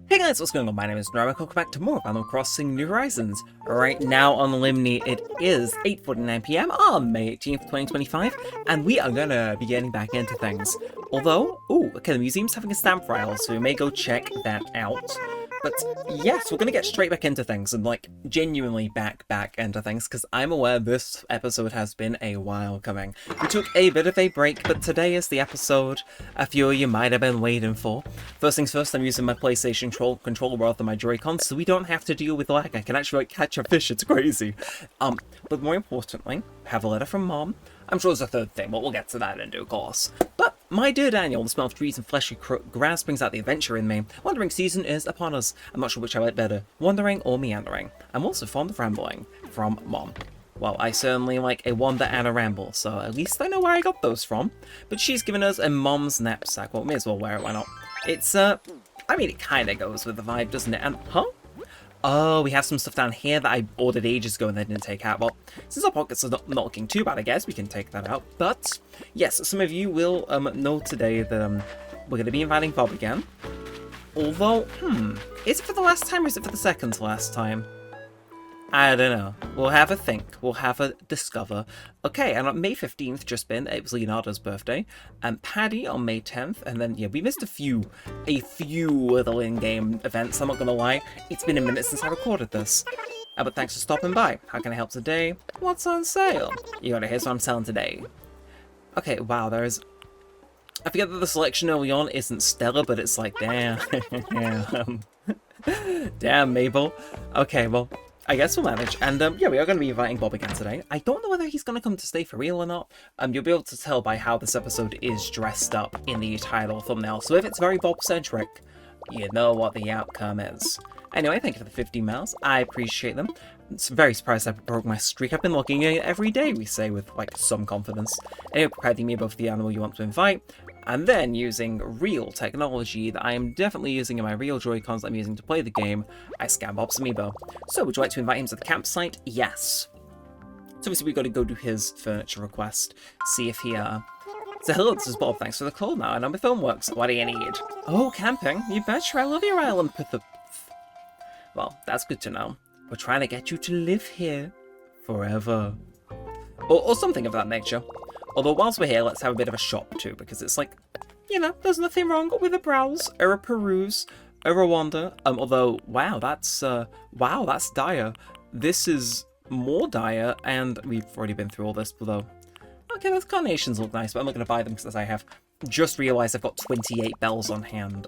Hey guys, what's going on? My name is Neremik. Welcome back to more of Animal Crossing New Horizons. Right now on Limni, it is 8:49 PM on May 18th, 2025, and we are gonna be getting back into things. Although, okay, the museum's having a stamp raffle, so we may go check that out. But yes, we're gonna get straight back into things and like genuinely back into things, because I'm aware this episode has been a while coming. We took a bit of a break, but today is the episode a few of you might have been waiting for. First things first, I'm using my PlayStation controller rather than my Joy-Con, so we don't have to deal with lag. I can actually like catch a fish, it's crazy. But more importantly, have a letter from Mom. I'm sure there's a third thing, but we'll get to that in due course. But, my dear Daniel, the smell of trees and fleshy grass brings out the adventure in me. Wandering season is upon us. I'm not sure which I like better, wandering or meandering. I'm also fond of rambling. From Mom. Well, I certainly like a wander and a ramble, so at least I know where I got those from. But she's given us a Mom's knapsack. Well, may as well wear it, why not? It's, I mean, it kinda goes with the vibe, doesn't it? And, oh, we have some stuff down here that I ordered ages ago and they didn't take out. Well, since our pockets are not looking too bad, I guess we can take that out. But, yes, some of you will know today that we're going to be inviting Bob again. Although, is it for the last time or is it for the second to last time? I don't know. We'll have a think. We'll have a discover. Okay, and on May 15th, just been, it was Leonardo's birthday. And Paddy on May 10th. And then, yeah, we missed a few little in-game events, I'm not gonna lie. It's been a minute since I recorded this. But thanks for stopping by. How can I help today? What's on sale? You gotta hear what I'm selling today. Okay, wow, there's... I forget that the selection early on isn't stellar, but it's like, damn. Damn, Mabel. Okay, well... I guess we'll manage, and yeah, we are going to be inviting Bob again today. I don't know whether he's going to come to stay for real or not. You'll be able to tell by how this episode is dressed up in the title thumbnail, so if it's very Bob-centric, you know what the outcome is. Anyway, thank you for the 50 miles. I appreciate them. It's very surprised I broke my streak. I've been looking at it every day, we say, with, like, some confidence. Anyway, providing me above the animal you want to invite. And then, using real technology that I am definitely using in my real Joy-Cons that I'm using to play the game, I scan Bob's amiibo. So, would you like to invite him to the campsite? Yes. So obviously we've got to go do his furniture request, see if he, So hello, this is Bob, thanks for the call now, and on my phone works. What do you need? Oh, camping? You betcha, I love your island, Well, that's good to know. We're trying to get you to live here forever. Or something of that nature. Although whilst we're here, let's have a bit of a shop too, because it's like, you know, there's nothing wrong with a browse, or a peruse, or a wander. Although, wow, that's dire. This is more dire, and we've already been through all this, although, okay, those carnations look nice, but I'm not going to buy them because I have just realised I've got 28 bells on hand.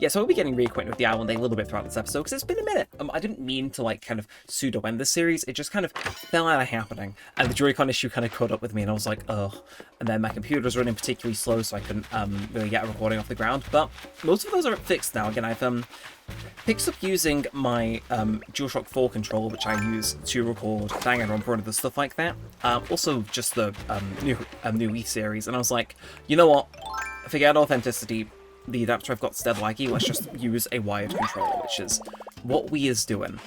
Yeah, so we'll be getting reacquainted with the island a little bit throughout this episode, because it's been a minute. I didn't mean to, like, kind of pseudo-end this series. It just kind of fell out of happening. And the Joy-Con issue kind of caught up with me, and I was like, ugh. And then my computer was running particularly slow, so I couldn't really get a recording off the ground. But most of those are fixed now. Again, I've picked up using my DualShock 4 controller, which I use to record Danganronpa and other stuff like that. Also, just the new Wii series. And I was like, you know what? Forget authenticity. The adapter I've got instead laggy, let's just use a wired controller, which is what Wii is doing.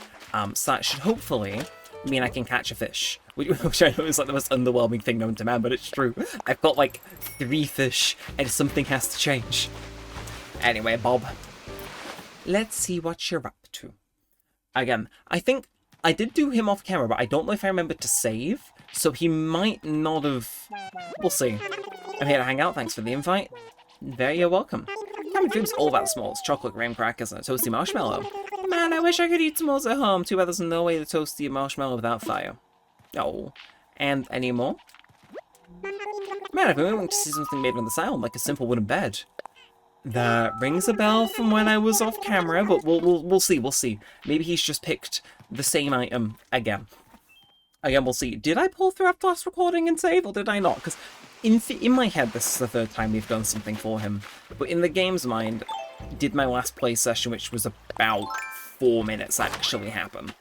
So that should hopefully mean I can catch a fish, which I know is like the most underwhelming thing known to man, but it's true. I've got like 3 fish, and something has to change. Anyway, Bob, let's see what you're up to. Again, I think I did do him off camera, but I don't know if I remembered to save, so he might not have... We'll see. I'm here to hang out, thanks for the invite. Very welcome. Camping food's all about s'mores, chocolate graham crackers, and a toasty marshmallow. Man, I wish I could eat s'mores at home. Too bad there's no way to toast the marshmallow without fire. Oh. And any more? Man, I've been waiting to see something made on this island, like a simple wooden bed. That rings a bell from when I was off camera, but we'll see. Maybe he's just picked the same item again. Again, we'll see. Did I pull through after last recording and save, or did I not? Because in my head, this is the 3rd time we've done something for him. But in the game's mind, did my last play session, which was about 4 minutes, actually happen?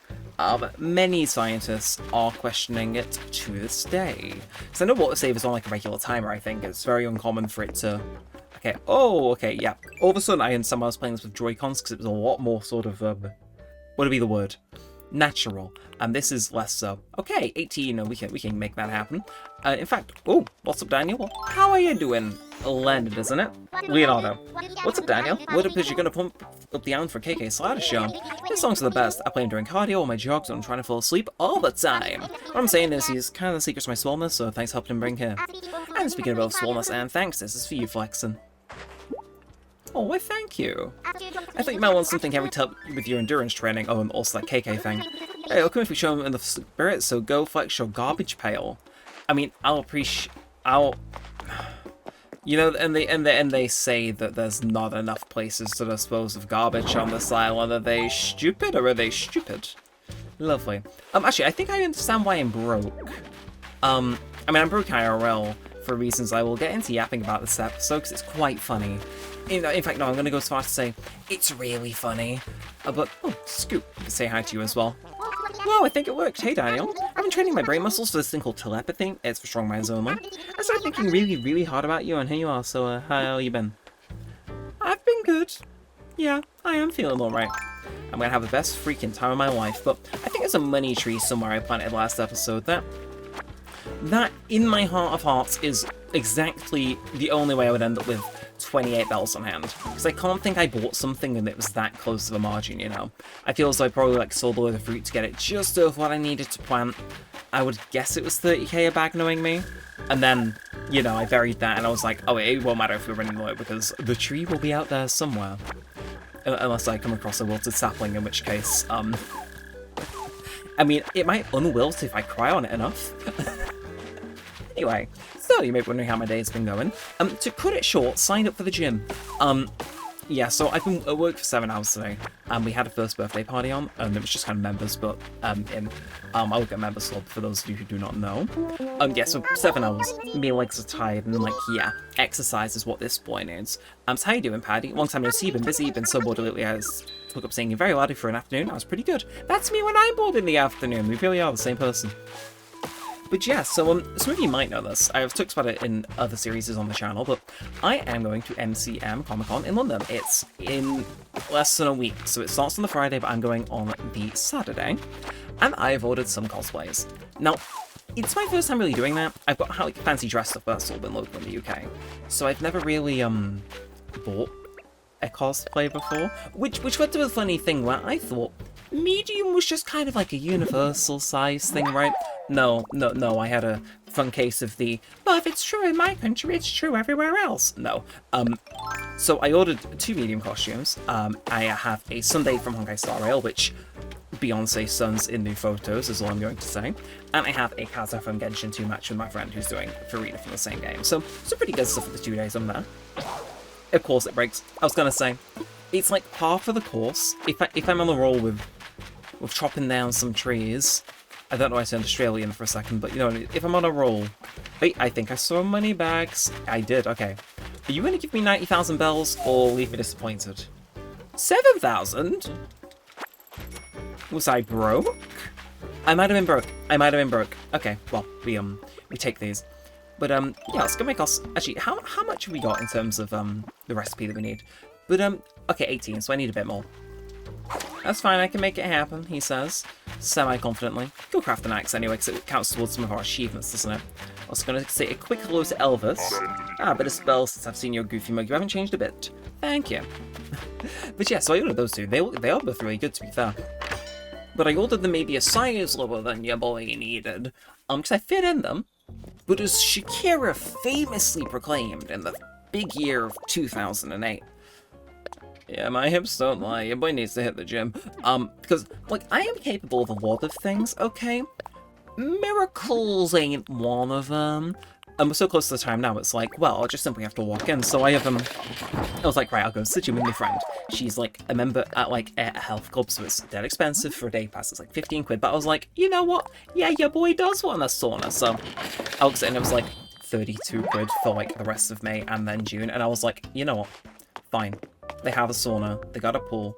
Many scientists are questioning it to this day. Because I know autosave is on like a regular timer, I think. It's very uncommon for it to... Okay, okay, yeah. All of a sudden, I understand why I was playing this with Joy-Cons, because it was a lot more sort of... what would be the word? natural, and this is less so. Okay, 18, we can make that happen. In fact, oh, what's up, Daniel? Well, how are you doing? Leonard, isn't it? Leonardo. What's up, Daniel? What up is you gonna pump up the island for KK Slider Show? His songs are the best. I play him during cardio or my jogs when I'm trying to fall asleep all the time. What I'm saying is he's kind of the secret to my swollenness, so thanks for helping him bring here. And speaking of both swollenness and thanks, this is for you, Flexin. Oh, why thank you. I thought you might want something heavy to help with your endurance training. Oh, and also that KK thing. Hey, it'll come if we show him in the spirit, so go flex your garbage pail. I mean, you know, and they say that there's not enough places to dispose of garbage on this island. Are they stupid or are they stupid? Lovely. Actually, I think I understand why I'm broke. I mean, I'm broke IRL for reasons I will get into yapping about this episode because it's quite funny. In fact, no, I'm going to go so far as to say it's really funny. But, oh, Scoop, I can say hi to you as well. Well, I think it worked. Hey, Daniel. I've been training my brain muscles for this thing called telepathy. It's for strong minds only. I started thinking really, really hard about you, and here you are. So, how you been? I've been good. Yeah, I am feeling alright. I'm going to have the best freaking time of my life, but I think there's a money tree somewhere I planted last episode that in my heart of hearts is exactly the only way I would end up with 28 bells on hand, because I can't think I bought something and it was that close of a margin, you know. I feel as though I probably sold all the fruit to get it just over what I needed to plant. I would guess it was 30k a bag knowing me, and then, you know, I buried that and I was like, oh, it won't matter if we're running low because the tree will be out there somewhere. Unless I come across a wilted sapling, in which case, I mean, it might unwilt if I cry on it enough. Anyway, so you may be wondering how my day's been going. To cut it short, signed up for the gym. Yeah, so I've been at work for 7 hours today. We had a first birthday party on, and it was just kind of members, but I will get members club for those of you who do not know. Yeah, so 7 hours. My legs are tired, and like, yeah, exercise is what this point is. So how you doing, Paddy? Long time no see, been busy, been so bored lately. I took up singing very loudly for an afternoon. I was pretty good. That's me when I'm bored in the afternoon. We really are the same person. But yeah, so some of you might know this. I've talked about it in other series on the channel, but I am going to MCM Comic-Con in London. It's in less than a week, so it starts on the Friday, but I'm going on the Saturday, and I've ordered some cosplays. Now, it's my first time really doing that. I've got like fancy dress stuff, but that's all been local in the UK, so I've never really bought a cosplay before, which led to a funny thing where I thought medium was just kind of like a universal size thing, right? No, I had a fun case of the, well, if it's true in my country, it's true everywhere else. No. So I ordered 2 medium costumes. I have a Sunday from Honkai Star Rail, which Beyonce suns in new photos, is all I'm going to say. And I have a Kaza from Genshin 2 match with my friend who's doing Farina from the same game. So, some pretty good stuff for the 2 days I'm there. Of course it breaks. I was going to say, it's like half of the course. If I'm on the roll with chopping down some trees, I don't know why I turned Australian for a second, but you know, if I'm on a roll, wait, I think I saw money bags. I did, okay. Are you going to give me 90,000 bells or leave me disappointed? 7,000? Was I broke? I might have been broke. Okay, well, we take these. But yeah, let's go make us. Actually, how much have we got in terms of the recipe that we need? But okay, 18, so I need a bit more. That's fine, I can make it happen, he says, semi-confidently. Go craft an axe anyway, because it counts towards some of our achievements, doesn't it? I was going to say a quick hello to Elvis. A bit of spells since I've seen your goofy mug. You haven't changed a bit. Thank you. But yeah, so I ordered those 2. They are both really good, to be fair. But I ordered them maybe a size lower than your boy needed, because I fit in them. But as Shakira famously proclaimed in the big year of 2008, yeah, my hips don't lie. Your boy needs to hit the gym. Because, like, I am capable of a lot of things, okay? Miracles ain't one of them. And we're so close to the time now, it's like, well, I'll just simply have to walk in. So I was like, right, I'll go to the gym with my friend. She's, like, a member at, like, a health club, so it's dead expensive for a day pass. It's, like, 15 quid. But I was like, you know what? Yeah, your boy does want a sauna. So I looked at it and it was, like, 32 quid for, like, the rest of May and then June. And I was like, you know what? Fine. They have a sauna, they got a pool,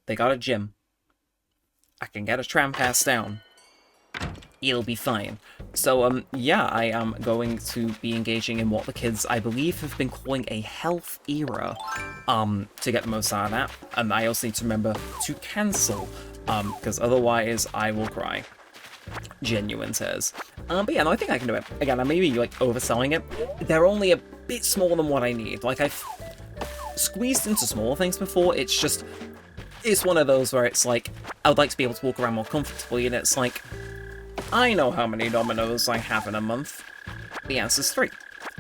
they got a gym. I can get a tram pass down. It'll be fine. So, yeah, I am going to be engaging in what the kids, I believe, have been calling a health era, to get the most out of that. And I also need to remember to cancel because otherwise I will cry. Genuine tears. But yeah, no, I think I can do it. Again, I may be like overselling it. They're only a bit smaller than what I need. Like, I've squeezed into smaller things before. It's one of those where it's like, I would like to be able to walk around more comfortably, and it's like, I know how many Dominoes I have in a month. The answer's 3.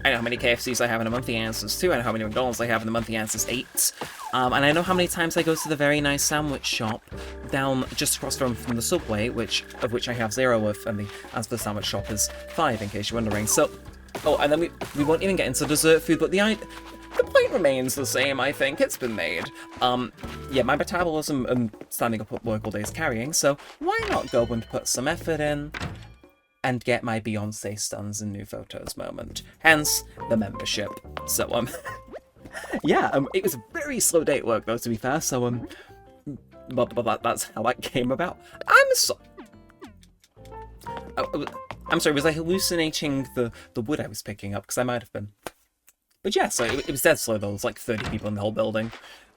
I know how many KFCs I have in a month, the answer's 2. I know how many McDonald's I have in a month, the answer's 8. And I know how many times I go to the very nice sandwich shop down just across from the Subway, of which I have 0 of, and the answer for the sandwich shop is 5, in case you're wondering. So, and then we won't even get into dessert food, but the point remains the same, I think. It's been made. Yeah, my metabolism and standing up at work all day is carrying, so why not go and put some effort in and get my Beyonce stuns and new photos moment. Hence, the membership. So, yeah, it was a very slow day at work, though, to be fair, so, but that's how that came about. I'm sorry, was I hallucinating the wood I was picking up? Because I might have been. But yeah, so it was dead slow, though. There was like 30 people in the whole building.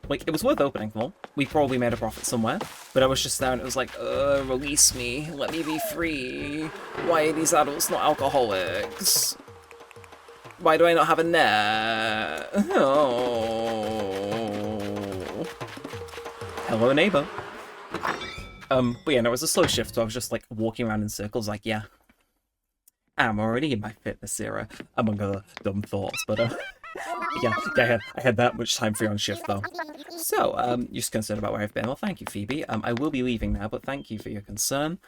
Like, it was worth opening for. We probably made a profit somewhere. But I was just there and it was like, release me. Let me be free. Why are these adults not alcoholics? Why do I not have a net? Oh. Hello, neighbor. But yeah, no, it was a slow shift, so I was just like walking around in circles like, yeah. I'm already in my fitness era, among other dumb thoughts, but, yeah, I had that much time free on shift, though. So, you're just concerned about where I've been. Well, thank you, Phoebe. I will be leaving now, but thank you for your concern.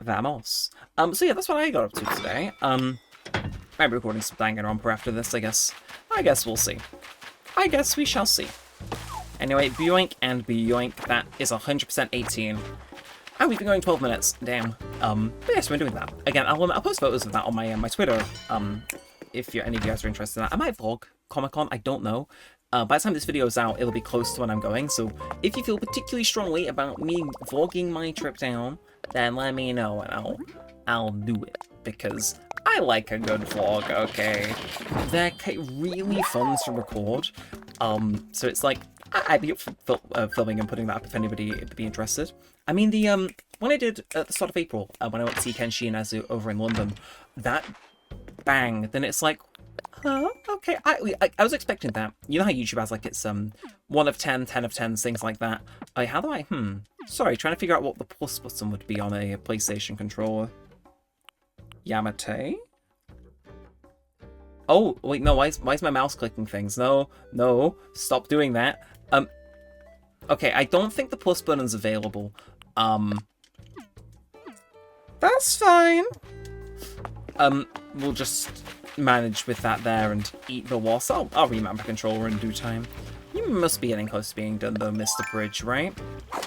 Vamos. So yeah, that's what I got up to today. Maybe recording some Danganronpa after this, I guess. I guess we'll see. I guess we shall see. Anyway, Boyoink and Boyoink, that is 100% 18. And we've been going 12 minutes, damn. But yes, we're doing that. Again, I'll post photos of that on my Twitter, if any of you guys are interested in that. I might vlog Comic-Con, I don't know. By the time this video is out, it'll be close to when I'm going, so if you feel particularly strongly about me vlogging my trip down, then let me know and I'll do it, because I like a good vlog, okay? They're really fun to record, so it's like, I'd be up for filming and putting that up if anybody would be interested. I mean, the when I did at the start of April, when I went to see Kenshi and Azu over in London, that bang, then it's like, huh? Okay, I was expecting that. You know how YouTube has, like, it's 1 of 10, 10 of 10, things like that. How do I, sorry, trying to figure out what the plus button would be on a PlayStation controller. Yamate? Oh, wait, no, why is my mouse clicking things? No, stop doing that. Okay, I don't think the plus button's available. That's fine. We'll just manage with that there and eat the wasp. I'll remount the controller in due time. You must be getting close to being done though, Mr. Bridge, right?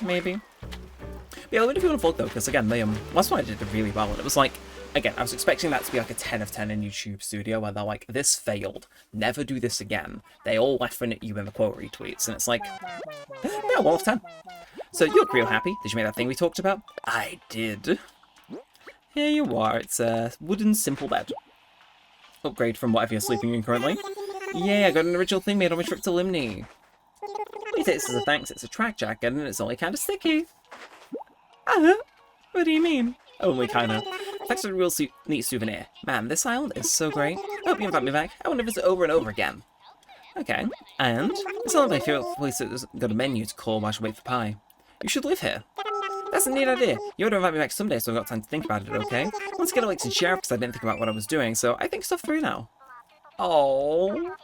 Maybe. But yeah, let me know if you want to vlog though, because again, the last one I did really well, and it was like, again, I was expecting that to be like a 10 of 10 in YouTube Studio, where they're like, this failed, never do this again. They all laughing at you in the quote retweets, and it's like, no, 1 of 10. So you look real happy. Did you make that thing we talked about? I did. Here you are, it's a wooden simple bed. Upgrade from whatever you're sleeping in currently. Yay, I got an original thing made on my trip to Limney. Please take this as a thanks, it's a track jacket and it's only kind of sticky. What do you mean? Only kinda. Thanks for a real neat souvenir. Man, this island is so great. I hope you invite me back. I want to visit over and over again. Okay, and it's not my favourite place that's got a menu to call while I wait for pie. You should live here. That's a neat idea. You ought to invite me back someday so I've got time to think about it, okay? Let's get a like and share because I didn't think about what I was doing, so I think stuff through now. Oh,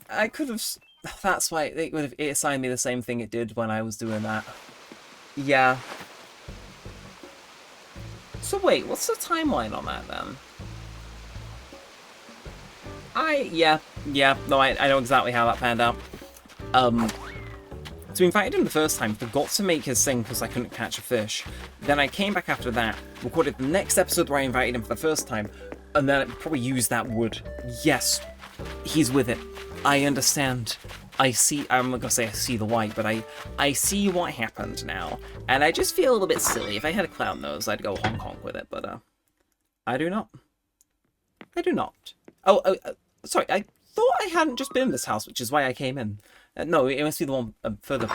I could have. That's why it would have assigned me the same thing it did when I was doing that. Yeah. So wait, what's the timeline on that then? No, I know exactly how that panned out. So we invited him the first time, forgot to make his thing because I couldn't catch a fish. Then I came back after that, recorded the next episode where I invited him for the first time, and then I probably used that wood. Yes, he's with it. I understand. I see, I'm not gonna say I see the white, but I see what happened now. And I just feel a little bit silly. If I had a clown nose, I'd go honk honk with it, but I do not. I do not. Sorry, I thought I hadn't just been in this house, which is why I came in. No, it must be the one further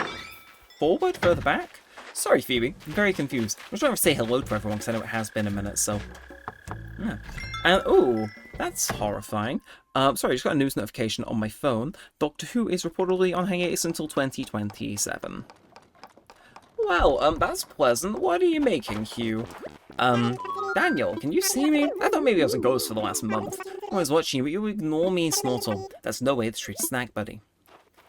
forward, further back. Sorry, Phoebe. I'm very confused. I'm just trying to say hello to everyone because I know it has been a minute, so... Yeah. And, ooh, that's horrifying. Sorry, I just got a news notification on my phone. Doctor Who is reportedly on hiatus until 2027. Well, that's pleasant. What are you making, Hugh? Daniel, can you see me? I thought maybe I was a ghost for the last month. I was watching you, but you ignore me, Snortle. That's no way to treat a snack buddy.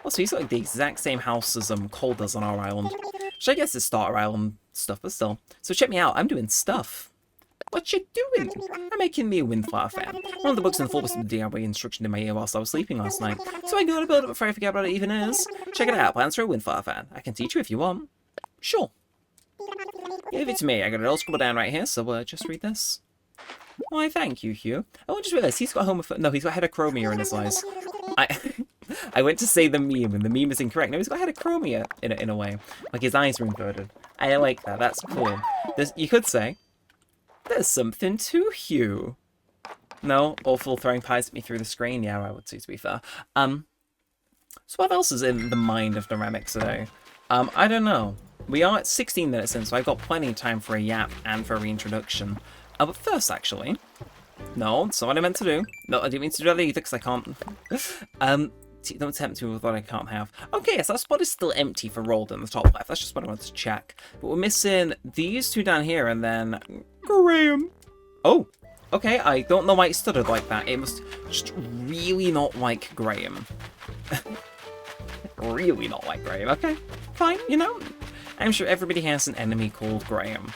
Also, he's got like the exact same house as Cole does on our island. Which I guess is Starter Island stuff, but still. So check me out, I'm doing stuff. What you doing? I'm making me a Windflower fan. One of the books in the full was the DIY instruction in my ear whilst I was sleeping last night. So I gotta build it before I forget what it even is. Check it out, plans for a Windflower fan. I can teach you if you want. Sure. Give it to me. I got it all scribbled down right here, so just read this. Why, thank you, Hugh. Oh, I just realised he's got no, he's got heterochromia in his eyes. I went to say the meme, and the meme is incorrect. No, he's got heterochromia in a way. Like his eyes are inverted. I like that. That's cool. You could say, there's something to Hugh. No, awful throwing pies at me through the screen. Yeah, I would say, to be fair. So what else is in the mind of Neremik today? I don't know. We are at 16 minutes in, so I've got plenty of time for a yap and for a reintroduction. But first, actually... No, that's not what I meant to do. No, I didn't mean to do that either, because I can't... Don't tempt me with what I can't have. Okay, yes, that spot is still empty for Rold in the top left. That's just what I wanted to check. But we're missing these two down here, and then... Graham! Oh, okay, I don't know why it stuttered like that. It must just really not like Graham. Really not like Graham. Okay, fine, you know... I'm sure everybody has an enemy called Graham.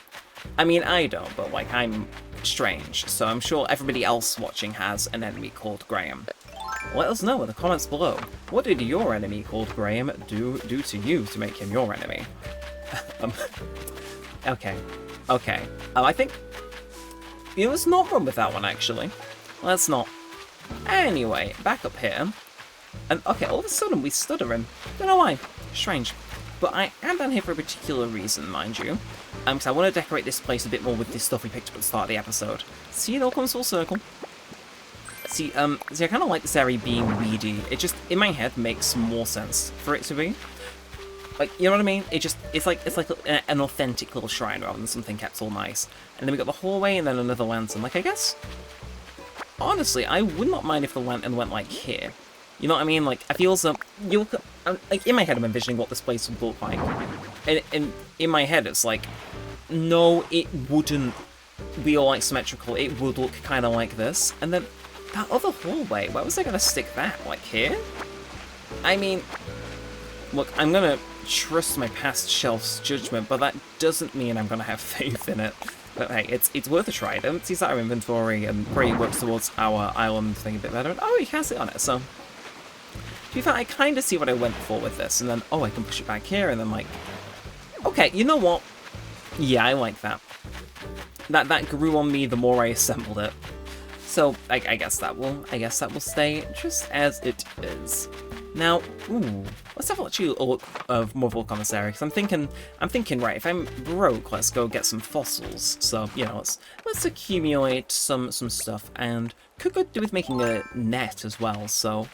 I mean, I don't, but, like, I'm strange, so I'm sure everybody else watching has an enemy called Graham. Let us know in the comments below. What did your enemy called Graham do to you to make him your enemy? Okay. I think... You know, let's not run with that one, actually. Let's not. Anyway, back up here. And, okay, all of a sudden we stuttering. Don't know why. Strange. But I am down here for a particular reason, mind you. Because I want to decorate this place a bit more with this stuff we picked up at the start of the episode. See, it all comes full circle. See, I kind of like this area being weedy. It just, in my head, makes more sense for it to be. Like, you know what I mean? It's like an authentic little shrine rather than something kept all nice. And then we got the hallway and then another lantern. Like, I guess, honestly, I would not mind if the lantern went, like, here. You know what I mean? Like, I feel so... like, in my head, I'm envisioning what this place would look like. And in my head, it's like... No, it wouldn't be all, like, symmetrical. It would look kind of like this. And then, that other hallway, where was I going to stick that? Like, here? I mean... Look, I'm going to trust my past shelf's judgment, but that doesn't mean I'm going to have faith in it. But hey, it's worth a try. It empties our inventory and probably works towards our island thing a bit better. And, oh, you can sit on it, so... To be fair, I kind of see what I went for with this, and then, oh, I can push it back here, and then, like... Okay, you know what? Yeah, I like that. That grew on me the more I assembled it. So, I guess that will stay just as it is. Now, ooh, let's have actually a look of more look on this area, because I'm thinking, right, if I'm broke, let's go get some fossils. So, you know, let's accumulate some stuff, and could go do with making a net as well, so,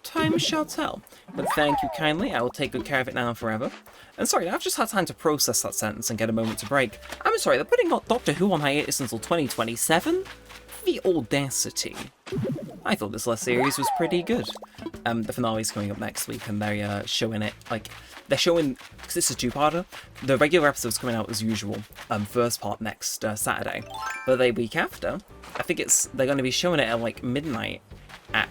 time shall tell. But thank you kindly, I will take good care of it now and forever. And sorry, I've just had time to process that sentence and get a moment to break. I'm sorry, they're putting Doctor Who on hiatus until 2027? The audacity. I thought this last series was pretty good. The finale's coming up next week, and they're showing it, like, they're showing, because this is a two-parter, the regular episode's coming out as usual, first part next Saturday. But the week after, I think they're going to be showing it at, like, midnight at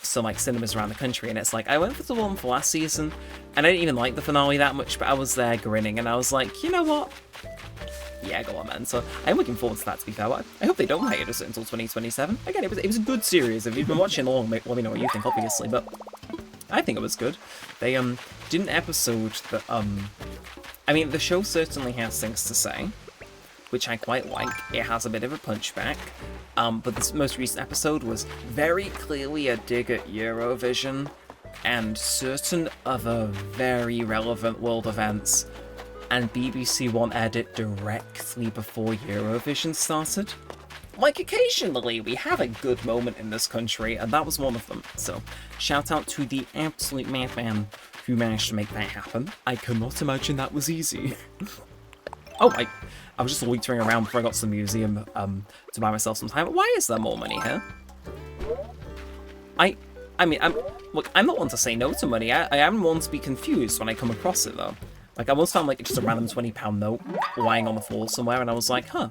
some, like, cinemas around the country, and it's like, I went for the one for last season, and I didn't even like the finale that much, but I was there grinning, and I was like, you know what? Yeah, go on, man. So I'm looking forward to that, to be fair. I hope they don't hiatus it until 2027. Again, it was a good series. If you've been watching along, let me know what you think, obviously, but I think it was good. They did an episode that I mean, the show certainly has things to say, which I quite like. It has a bit of a punchback, but this most recent episode was very clearly a dig at Eurovision and certain other very relevant world events, and BBC One edit directly before Eurovision started. Like, occasionally we have a good moment in this country, and that was one of them. So, shout out to the absolute madman who managed to make that happen. I cannot imagine that was easy. Oh, I was just loitering around before I got to the museum to buy myself some time. Why is there more money here? I mean, look, I'm not one to say no to money. I am one to be confused when I come across it, though. Like, I once found, like, just a random £20 note lying on the floor somewhere, and I was like, huh.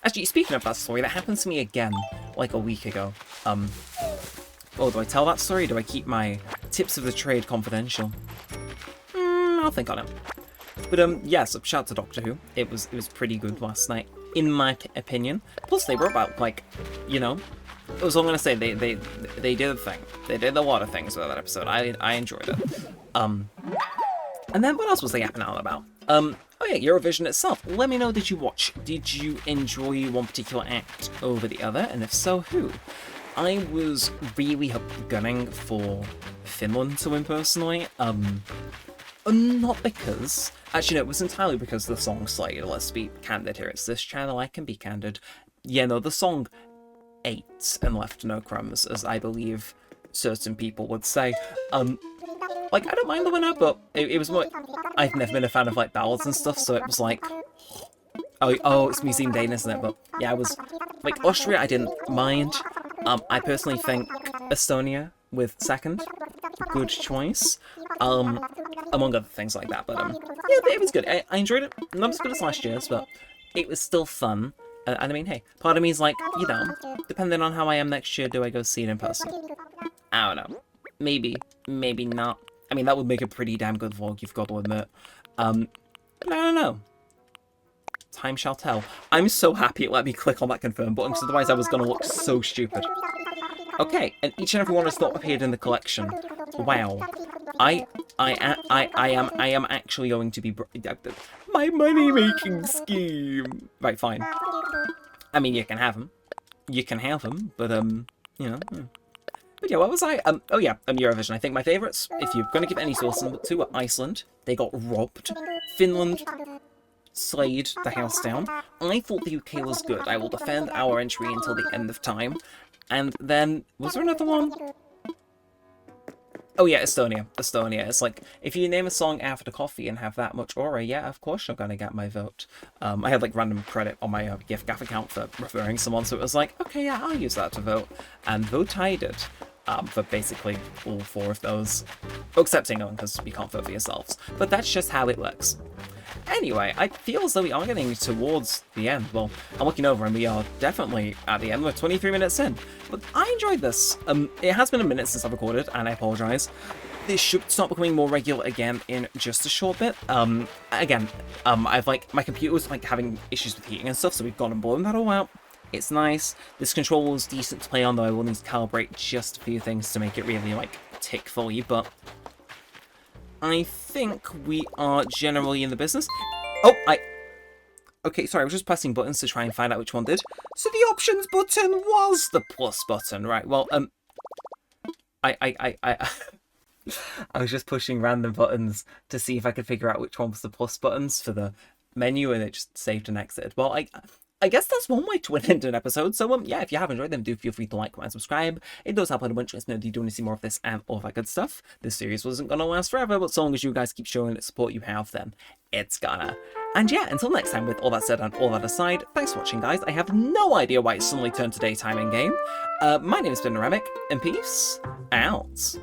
Actually, speaking of that story, that happened to me again, like, a week ago. Oh, do I tell that story, or do I keep my tips of the trade confidential? I'll think on it. But, yes, shout out to Doctor Who. It was pretty good last night, in my opinion. Plus, they brought out, like, you know, that was all I'm gonna say. They did a thing. They did a lot of things with that episode. I enjoyed it. And then what else was they yapping out about? Oh yeah, Eurovision itself. Let me know, did you watch? Did you enjoy one particular act over the other? And if so, who? I was really gunning for Finland to win personally. Not because... Actually, no, it was entirely because the song Slade. Let's be candid here. It's this channel, I can be candid. Yeah, no, the song ate and left no crumbs, as I believe certain people would say. Like, I don't mind the winner, but it was more... I've never been a fan of, like, ballads and stuff, so it was like... Oh, it's Museum Dane, isn't it? But, yeah, I was... Like, Austria, I didn't mind. I personally think Estonia with second. Good choice. Among other things like that, but, yeah, it was good. I enjoyed it. Not as good as last year's, but it was still fun. And I mean, hey, part of me is like, you know, depending on how I am next year, do I go see it in person? I don't know. Maybe. Maybe not. I mean, that would make a pretty damn good vlog, you've got to admit. But I don't know. Time shall tell. I'm so happy it let me click on that confirm button, because otherwise I was going to look so stupid. Okay, and each and every one has not appeared in the collection. Wow. I am actually going to be... My money-making scheme! Right, fine. I mean, you can have them. You can have them, but, you know... But yeah, what was I? Oh yeah, Eurovision. I think my favourites, if you're going to give any source to, are Iceland. They got robbed. Finland slayed the house down. I thought the UK was good. I will defend our entry until the end of time. And then, was there another one? Oh yeah, Estonia. Estonia. It's like, if you name a song after coffee and have that much aura, yeah, of course you're going to get my vote. I had like random credit on my gift account for referring someone, so it was like, okay, yeah, I'll use that to vote. And vote I did. For basically all four of those. Except England, because you can't vote for yourselves. But that's just how it works. Anyway, I feel as though we are getting towards the end. Well, I'm looking over and we are definitely at the end. We're 23 minutes in. But I enjoyed this. It has been a minute since I've recorded, and I apologise. This should start becoming more regular again in just a short bit. I've like, my computer was like having issues with heating and stuff, so we've gone and blown that all out. It's nice. This controller is decent to play on, though I will need to calibrate just a few things to make it really, like, tick fully, but I think we are generally in the business. Oh, okay, sorry, I was just pressing buttons to try and find out which one did. So the options button was the plus button, right? Well, I was just pushing random buttons to see if I could figure out which one was the plus buttons for the menu, and it just saved and exited. Well, I guess that's one way to end an episode. So, yeah, if you have enjoyed them, do feel free to like, comment, and subscribe. It does help out a bunch. Let us know if you do want to see more of this and all that good stuff. This series wasn't going to last forever, but so long as you guys keep showing the support you have, then it's gonna. And yeah, until next time, with all that said and all that aside, thanks for watching, guys. I have no idea why it suddenly turned to daytime in-game. My name has been Neremik, and peace out.